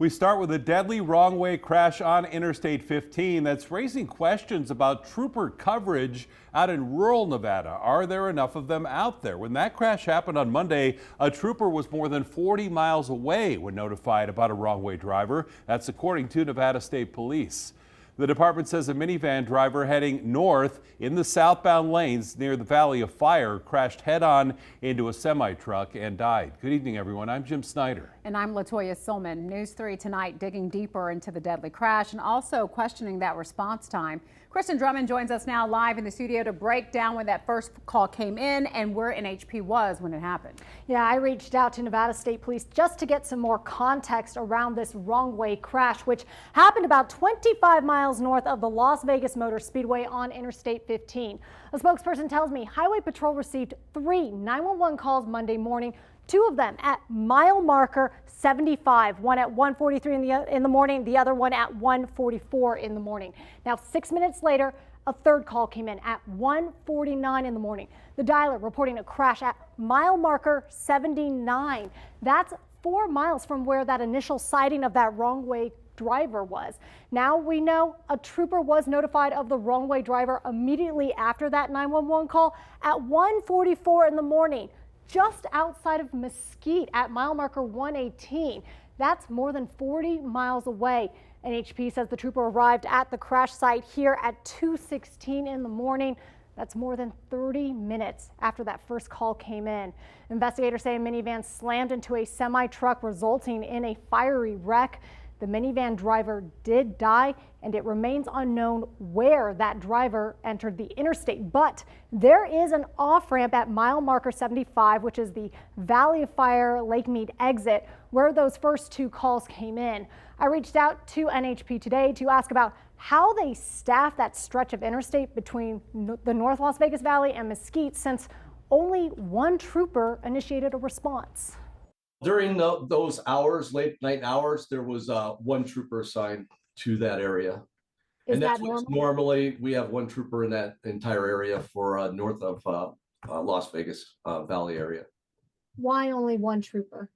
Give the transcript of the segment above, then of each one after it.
We start with a deadly wrong-way crash on Interstate 15 that's raising questions about trooper coverage out in rural Nevada. Are there enough of them out there? When that crash happened on Monday, a trooper was more than 40 miles away when notified about a wrong-way driver. That's according to Nevada State Police. The department says a minivan driver heading north in the southbound lanes near the Valley of Fire crashed head-on into a semi-truck and died. Good evening, everyone. I'm Jim Snyder. And I'm Latoya Silman. News 3 tonight digging deeper into the deadly crash and also questioning that response time. Kristen Drummond joins us now live in the studio to break down when that first call came in and where NHP was when it happened. Yeah, I reached out to Nevada State Police just to get some more context around this wrong-way crash, which happened about 25 miles north of the Las Vegas Motor Speedway on Interstate 15. A spokesperson tells me Highway Patrol received 3 911 calls Monday morning. 2 of them at mile marker 75, one at 1:43 in the morning, the other one at 1:44 in the morning. Now, 6 minutes later, a third call came in at 1:49 in the morning. The dialer reporting a crash at mile marker 79. That's 4 miles from where that initial sighting of that wrong way driver was. Now we know a trooper was notified of the wrong way driver immediately after that 911 call at 1:44 in the morning. Just outside of Mesquite at mile marker 118. That's more than 40 miles away. NHP says the trooper arrived at the crash site here at 2:16 in the morning. That's more than 30 minutes after that first call came in. Investigators say a minivan slammed into a semi-truck, resulting in a fiery wreck. The minivan driver did die, and it remains unknown where that driver entered the interstate. But there is an off-ramp at mile marker 75, which is the Valley of Fire Lake Mead exit, where those first 2 calls came in. I reached out to NHP today to ask about how they staff that stretch of interstate between the North Las Vegas Valley and Mesquite, since only 1 trooper initiated a response. During those hours, late night hours, there was 1 trooper assigned to that area. Is and that's that what's normal? normally, we have 1 trooper in that entire area for north of Las Vegas Valley area. Why only 1 trooper?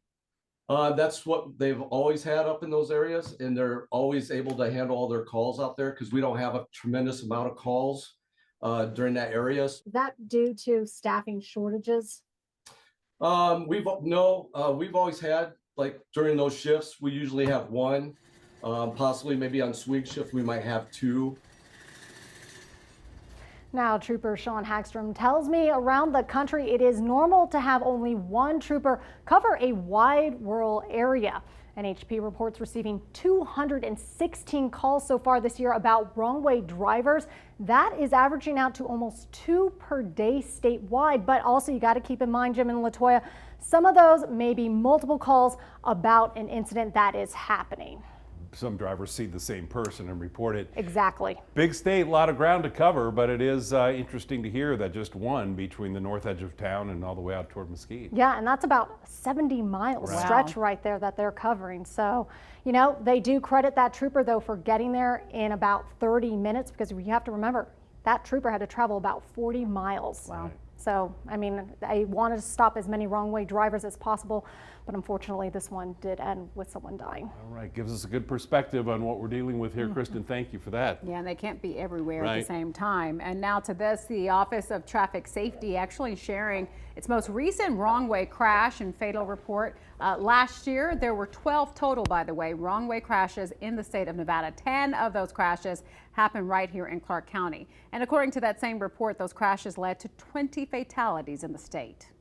That's what they've always had up in those areas, and they're always able to handle all their calls out there because we don't have a tremendous amount of calls during that area. Is that due to staffing shortages? We've always had, like, during those shifts, we usually have 1, possibly maybe on swing shift, we might have 2. Now, Trooper Sean Hagstrom tells me around the country it is normal to have only 1 trooper cover a wide rural area. NHP reports receiving 216 calls so far this year about wrong-way drivers. That is averaging out to almost 2 per day statewide. But also, you got to keep in mind, Jim and Latoya, some of those may be multiple calls about an incident that is happening. Some drivers see the same person and report it. Exactly. Big state, a lot of ground to cover, but it is interesting to hear that just 1 between the north edge of town and all the way out toward Mesquite. Yeah, and that's about 70 miles Right. stretch right there that they're covering. So, you know, they do credit that trooper, though, for getting there in about 30 minutes, because you have to remember that trooper had to travel about 40 miles. Wow. Right. So, I mean, I wanted to stop as many wrong-way drivers as possible, but unfortunately this one did end with someone dying. All right, gives us a good perspective on what we're dealing with here. Kristen, thank you for that. Yeah, and they can't be everywhere at Right. the same time. And now to this, the Office of Traffic Safety actually sharing its most recent wrong-way crash and fatal report. Last year, there were 12 total, by the way, wrong-way crashes in the state of Nevada. 10 of those crashes happened right here in Clark County. And according to that same report, those crashes led to 20 fatalities in the state.